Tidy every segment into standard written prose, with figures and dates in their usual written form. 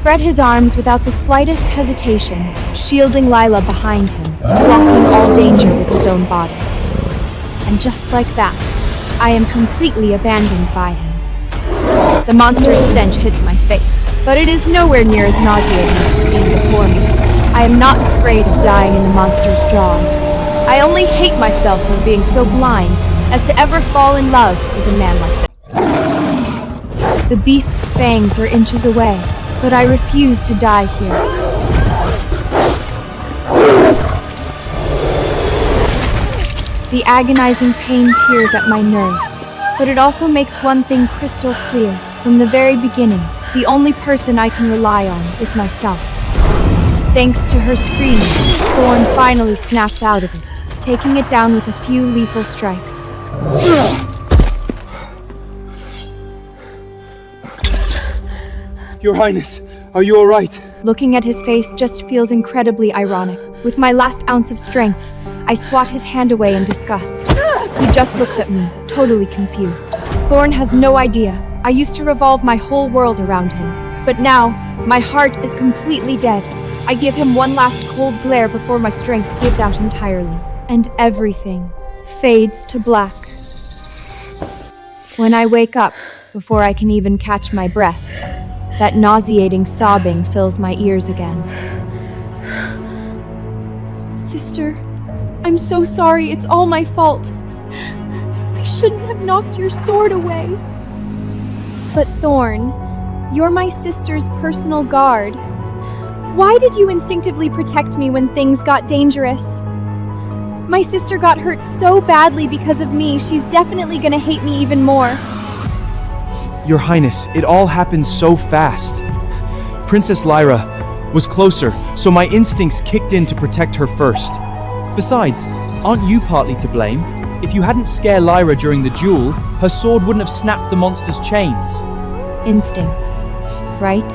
spread his arms without the slightest hesitation, shielding Lila behind him, blocking all danger with his own body. And just like that, I am completely abandoned by him. The monster's stench hits my face, but it is nowhere near as nauseating as the scene before me. I am not afraid of dying in the monster's jaws. I only hate myself for being so blind as to ever fall in love with a man like that. The beast's fangs are inches away, but I refuse to die here. The agonizing pain tears at my nerves, but it also makes one thing crystal clear. From the very beginning, the only person I can rely on is myself. Thanks to her screaming, Thorn finally snaps out of it, taking it down with a few lethal strikes. Your Highness, are you alright? Looking at his face just feels incredibly ironic. With my last ounce of strength, I swat his hand away in disgust. He just looks at me, totally confused. Thorn has no idea. I used to revolve my whole world around him. But now, my heart is completely dead. I give him one last cold glare before my strength gives out entirely. And everything fades to black. When I wake up, before I can even catch my breath, that nauseating sobbing fills my ears again. Sister, I'm so sorry, it's all my fault. I shouldn't have knocked your sword away. But Thorn, you're my sister's personal guard. Why did you instinctively protect me when things got dangerous? My sister got hurt so badly because of me, she's definitely gonna hate me even more. Your Highness, it all happened so fast. Princess Lyra was closer, so my instincts kicked in to protect her first. Besides, aren't you partly to blame? If you hadn't scared Lyra during the duel, her sword wouldn't have snapped the monster's chains. Instincts, right?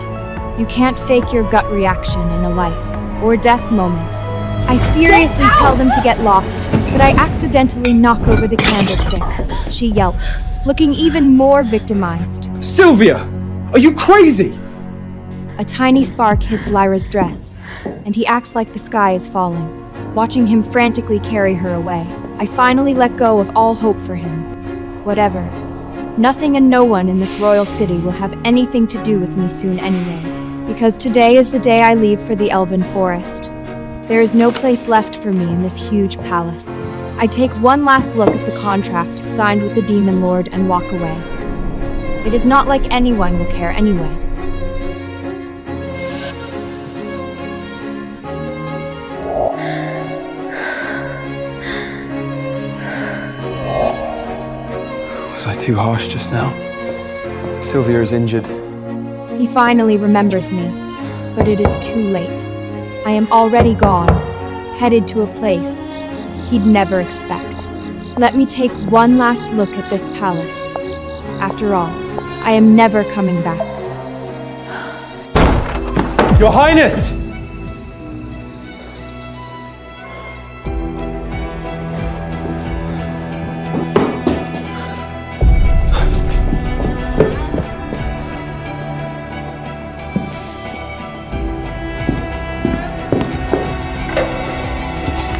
You can't fake your gut reaction in a life or death moment. I furiously tell them to get lost, but I accidentally knock over the candlestick. She yelps, looking even more victimized. Sylvia! Are you crazy? A tiny spark hits Lyra's dress, and he acts like the sky is falling. Watching him frantically carry her away, I finally let go of all hope for him. Whatever. Nothing and no one in this royal city will have anything to do with me soon anyway, because today is the day I leave for the Elven Forest. There is no place left for me in this huge palace. I take one last look at the contract signed with the Demon Lord and walk away. It is not like anyone will care anyway. Was I too harsh just now? Sylvia is injured. He finally remembers me, but it is too late. I am already gone, headed to a place he'd never expect. Let me take one last look at this palace. After all, I am never coming back. Your Highness!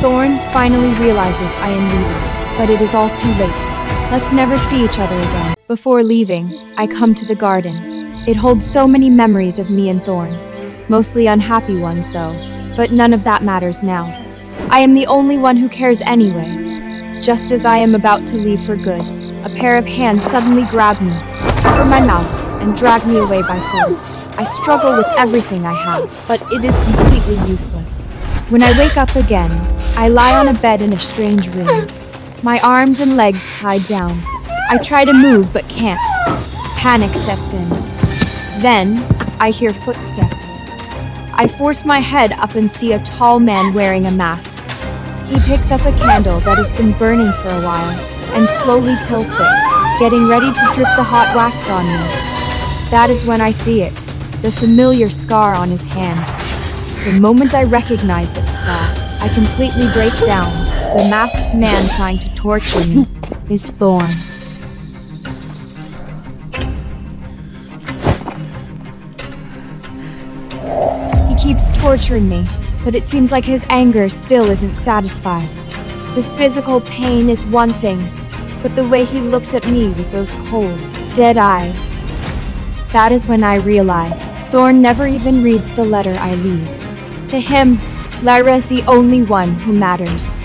Thorn finally realizes I am leaving, but it is all too late. Let's never see each other again. Before leaving, I come to the garden. It holds so many memories of me and Thorn. Mostly unhappy ones, though, but none of that matters now. I am the only one who cares anyway. Just as I am about to leave for good, a pair of hands suddenly grab me, cover my mouth, and drag me away by force. I struggle with everything I have, but it is completely useless. When I wake up again, I lie on a bed in a strange room, my arms and legs tied down. I try to move but can't. Panic sets in. Then, I hear footsteps. I force my head up and see a tall man wearing a mask. He picks up a candle that has been burning for a while and slowly tilts it, getting ready to drip the hot wax on me. That is when I see it, the familiar scar on his hand. The moment I recognize that scar, I completely break down. The masked man trying to torture me is Thorn. keeps torturing me, but it seems like his anger still isn't satisfied. The physical pain is one thing, but the way he looks at me with those cold, dead eyes. That is when I realize Thorn never even reads the letter I leave. To him, Lyra is the only one who matters.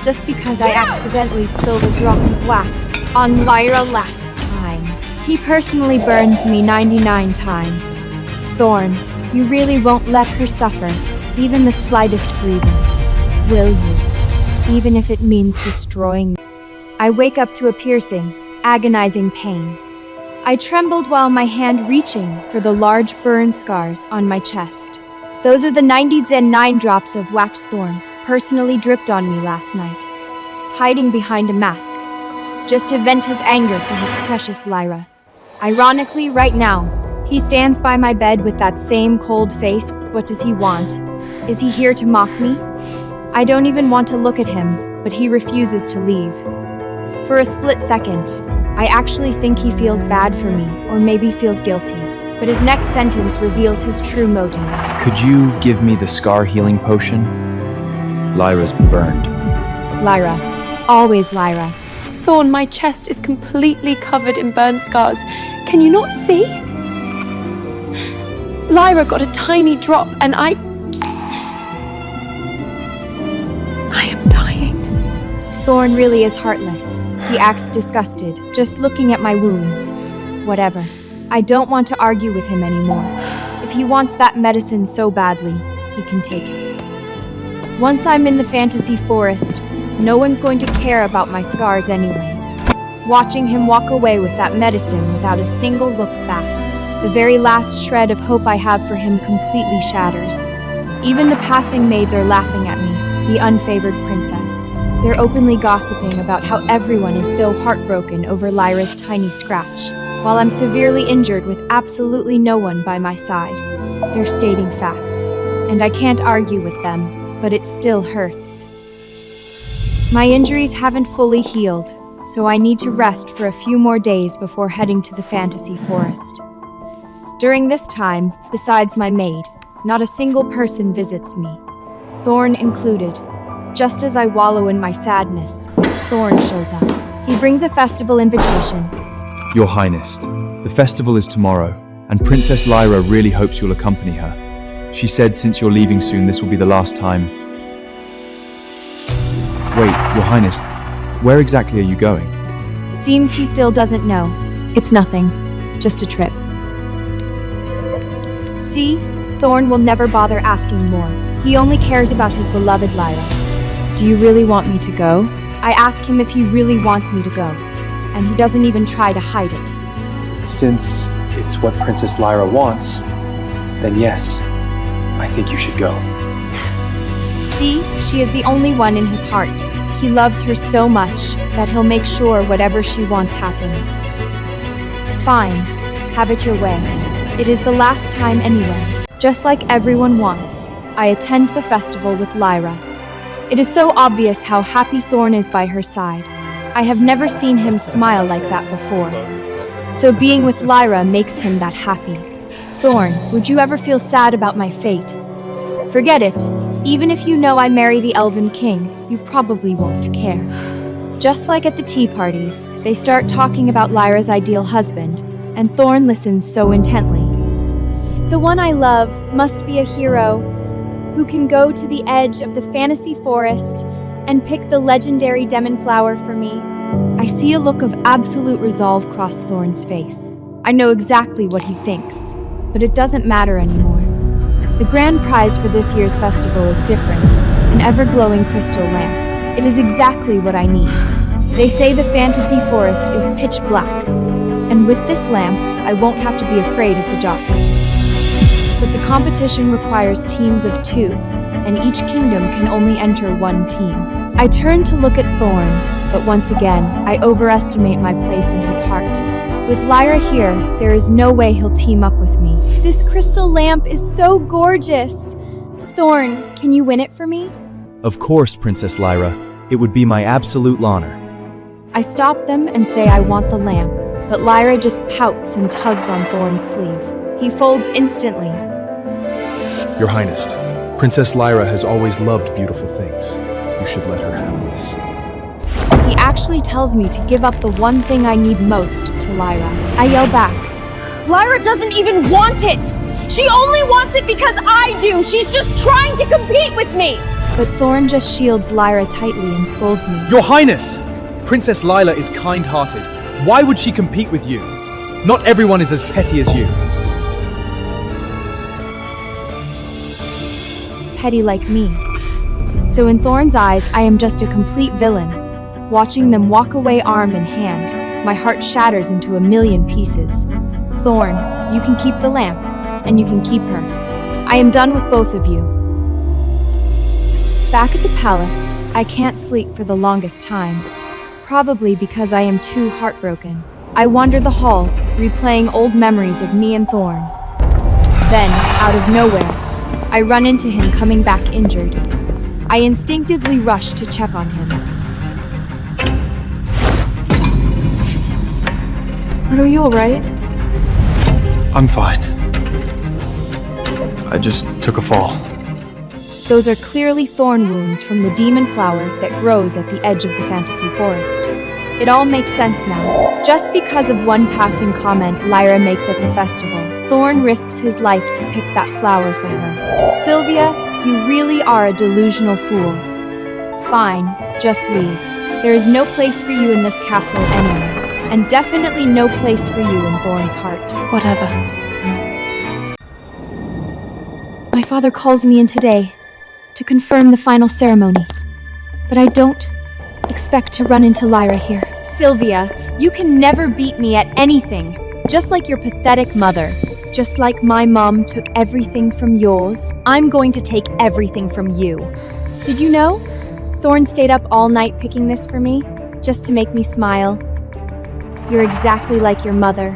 Just because I accidentally spilled a drop of wax on Lyra last time, he personally burns me 99 times. Thorn, you really won't let her suffer, even the slightest grievance, will you? Even if it means destroying me. I wake up to a piercing, agonizing pain. I trembled while my hand reaching for the large burn scars on my chest. Those are the 99 drops of wax Thorn personally dripped on me last night, hiding behind a mask, just to vent his anger for his precious Lyra. Ironically, right now, he stands by my bed with that same cold face. What does he want? Is he here to mock me? I don't even want to look at him, but he refuses to leave. For a split second, I actually think he feels bad for me, or maybe feels guilty. But his next sentence reveals his true motive. Could you give me the scar healing potion? Lyra's been burned. Lyra. Always Lyra. Thorn, my chest is completely covered in burn scars. Can you not see? Lyra got a tiny drop and I am dying. Thorn really is heartless. He acts disgusted, just looking at my wounds. Whatever. I don't want to argue with him anymore. If he wants that medicine so badly, he can take it. Once I'm in the fantasy forest, no one's going to care about my scars anyway. Watching him walk away with that medicine without a single look back, the very last shred of hope I have for him completely shatters. Even the passing maids are laughing at me, the unfavored princess. They're openly gossiping about how everyone is so heartbroken over Lyra's tiny scratch, while I'm severely injured with absolutely no one by my side. They're stating facts, and I can't argue with them, but it still hurts. My injuries haven't fully healed, so I need to rest for a few more days before heading to the fantasy forest. During this time, besides my maid, not a single person visits me, Thorn included. Just as I wallow in my sadness, Thorn shows up. He brings a festival invitation. Your Highness, the festival is tomorrow, and Princess Lyra really hopes you'll accompany her. She said since you're leaving soon, this will be the last time. Wait, Your Highness, where exactly are you going? Seems he still doesn't know. It's nothing, just a trip. See, Thorn will never bother asking more. He only cares about his beloved Lyra. Do you really want me to go? I ask him if he really wants me to go, and he doesn't even try to hide it. Since it's what Princess Lyra wants, then yes, I think you should go. See, she is the only one in his heart. He loves her so much that he'll make sure whatever she wants happens. Fine, have it your way. It is the last time anyway. Just like everyone wants, I attend the festival with Lyra. It is so obvious how happy Thorn is by her side. I have never seen him smile like that before. So being with Lyra makes him that happy. Thorn, would you ever feel sad about my fate? Forget it. Even if you know I marry the Elven King, you probably won't care. Just like at the tea parties, they start talking about Lyra's ideal husband, and Thorn listens so intently. The one I love must be a hero who can go to the edge of the fantasy forest and pick the legendary demon flower for me. I see a look of absolute resolve cross Thorn's face. I know exactly what he thinks, but it doesn't matter anymore. The grand prize for this year's festival is different, an ever-glowing crystal lamp. It is exactly what I need. They say the fantasy forest is pitch black, and with this lamp, I won't have to be afraid of the dark. But the competition requires teams of 2, and each kingdom can only enter 1 team. I turn to look at Thorn, but once again, I overestimate my place in his heart. With Lyra here, there is no way he'll team up with me. This crystal lamp is so gorgeous. Thorn, can you win it for me? Of course, Princess Lyra. It would be my absolute honor. I stop them and say I want the lamp, but Lyra just pouts and tugs on Thorn's sleeve. He folds instantly. Your Highness, Princess Lyra has always loved beautiful things. You should let her have this. He actually tells me to give up the one thing I need most to Lyra. I yell back. Lyra doesn't even want it! She only wants it because I do! She's just trying to compete with me! But Thorn just shields Lyra tightly and scolds me. Your Highness! Princess Lyra is kind-hearted. Why would she compete with you? Not everyone is as petty as you. Petty like me. So in Thorn's eyes, I am just a complete villain. Watching them walk away arm in hand, my heart shatters into a million pieces. Thorn, you can keep the lamp, and you can keep her. I am done with both of you. Back at the palace, I can't sleep for the longest time. Probably because I am too heartbroken. I wander the halls, replaying old memories of me and Thorn. Then, out of nowhere, I run into him coming back injured. I instinctively rush to check on him. Are you alright? I'm fine. I just took a fall. Those are clearly thorn wounds from the demon flower that grows at the edge of the fantasy forest. It all makes sense now. Just because of one passing comment Lyra makes at the festival, Thorn risks his life to pick that flower for her. Sylvia, you really are a delusional fool. Fine, just leave. There is no place for you in this castle anyway, and definitely no place for you in Thorn's heart. Whatever. My father calls me in today to confirm the final ceremony, but I don't expect to run into Lyra here. Sylvia, you can never beat me at anything. Just like your pathetic mother. Just like my mom took everything from yours, I'm going to take everything from you. Did you know? Thorn stayed up all night picking this for me, just to make me smile. You're exactly like your mother,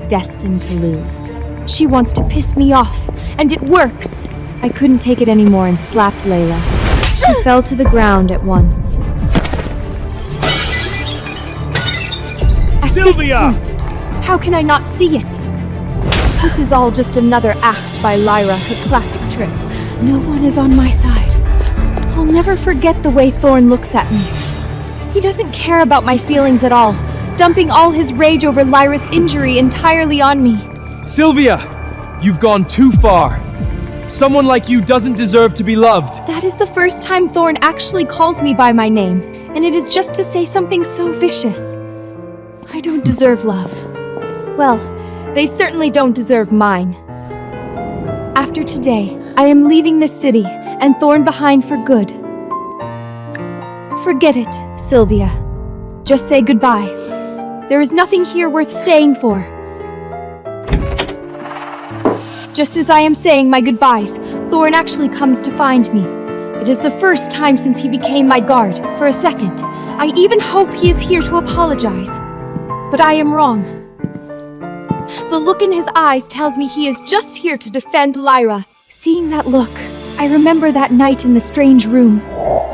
destined to lose. She wants to piss me off, and it works! I couldn't take it anymore and slapped Layla. She fell to the ground at once. At Sylvia! this point, how can I not see it? This is all just another act by Lyra, her classic trick. No one is on my side. I'll never forget the way Thorn looks at me. He doesn't care about my feelings at all, dumping all his rage over Lyra's injury entirely on me. Sylvia! You've gone too far. Someone like you doesn't deserve to be loved. That is the first time Thorn actually calls me by my name, and it is just to say something so vicious. I don't deserve love. Well, they certainly don't deserve mine. After today, I am leaving this city and Thorn behind for good. Forget it, Sylvia. Just say goodbye. There is nothing here worth staying for. Just as I am saying my goodbyes, Thorn actually comes to find me. It is the first time since he became my guard. For a second, I even hope he is here to apologize. But I am wrong. The look in his eyes tells me he is just here to defend Lyra. Seeing that look, I remember that night in the strange room.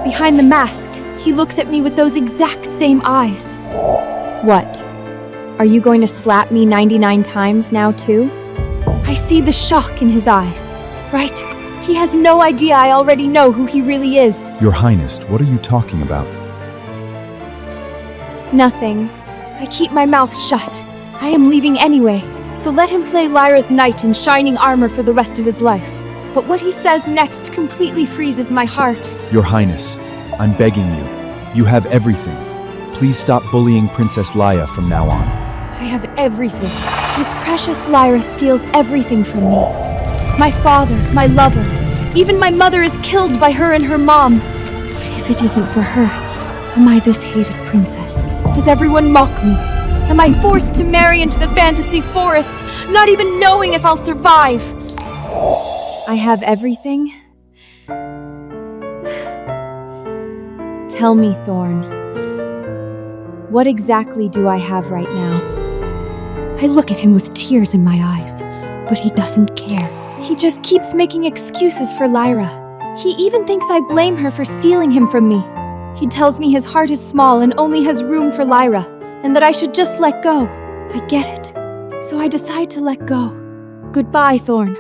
Behind the mask, he looks at me with those exact same eyes. What? Are you going to slap me 99 times now too? I see the shock in his eyes. Right? He has no idea I already know who he really is. Your Highness, what are you talking about? Nothing. I keep my mouth shut. I am leaving anyway, so let him play Lyra's knight in shining armor for the rest of his life. But what he says next completely freezes my heart. Your Highness, I'm begging you. You have everything. Please stop bullying Princess Lyra from now on. I have everything. His precious Lyra steals everything from me. My father, my lover, even my mother is killed by her and her mom. If it isn't for her, am I this hated princess? Does everyone mock me? Am I forced to marry into the fantasy forest, not even knowing if I'll survive? I have everything? Tell me, Thorn. What exactly do I have right now? I look at him with tears in my eyes, but he doesn't care. He just keeps making excuses for Lyra. He even thinks I blame her for stealing him from me. He tells me his heart is small and only has room for Lyra, and that I should just let go. I get it. So I decide to let go. Goodbye, Thorn.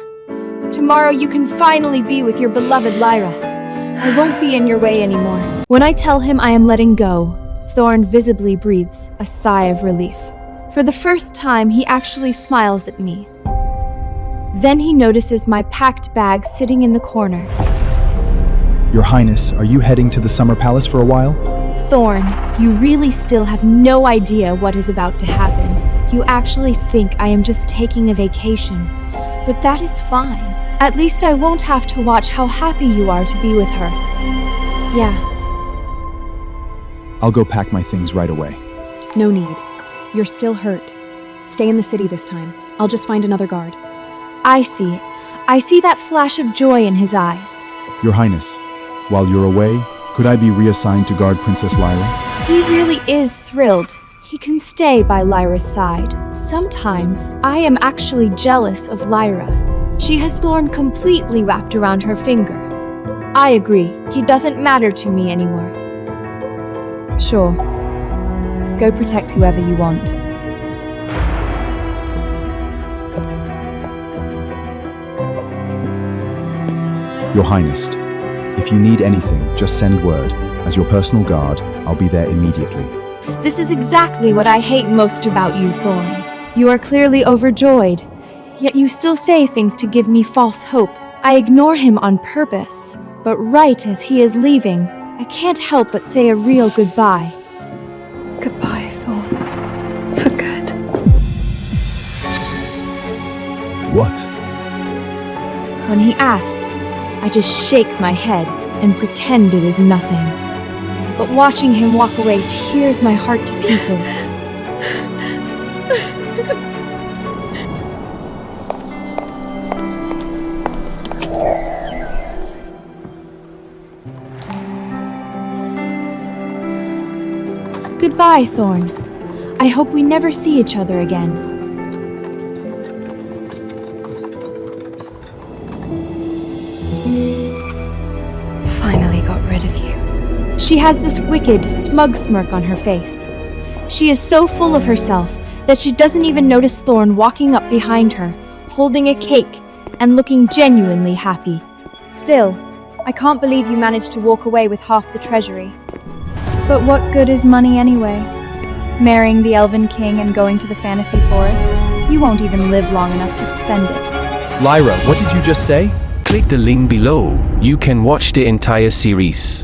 Tomorrow you can finally be with your beloved Lyra. I won't be in your way anymore. When I tell him I am letting go, Thorn visibly breathes a sigh of relief. For the first time, he actually smiles at me. Then he notices my packed bag sitting in the corner. Your Highness, are you heading to the Summer Palace for a while? Thorn, you really still have no idea what is about to happen. You actually think I am just taking a vacation. But that is fine. At least I won't have to watch how happy you are to be with her. Yeah, I'll go pack my things right away. No need. You're still hurt. Stay in the city this time. I'll just find another guard. I see it. I see that flash of joy in his eyes. Your Highness, while you're away, could I be reassigned to guard Princess Lyra? He really is thrilled. He can stay by Lyra's side. Sometimes, I am actually jealous of Lyra. She has Thorn completely wrapped around her finger. I agree. He doesn't matter to me anymore. sure. Go protect whoever you want. Your Highness, if you need anything, just send word. As your personal guard, I'll be there immediately. This is exactly what I hate most about you, Thorn. You are clearly overjoyed, yet you still say things to give me false hope. I ignore him on purpose, but right as he is leaving, I can't help but say a real goodbye. Goodbye, Thorn. For good. What? When he asks, I just shake my head and pretend it is nothing. But watching him walk away tears my heart to pieces. Goodbye, Thorn. I hope we never see each other again. Finally got rid of you. She has this wicked, smug smirk on her face. She is so full of herself that she doesn't even notice Thorn walking up behind her, holding a cake and looking genuinely happy. Still, I can't believe you managed to walk away with half the treasury. But what good is money anyway? Marrying the Elven King and going to the fantasy forest? You won't even live long enough to spend it. Lyra, what did you just say? Click the link below. You can watch the entire series.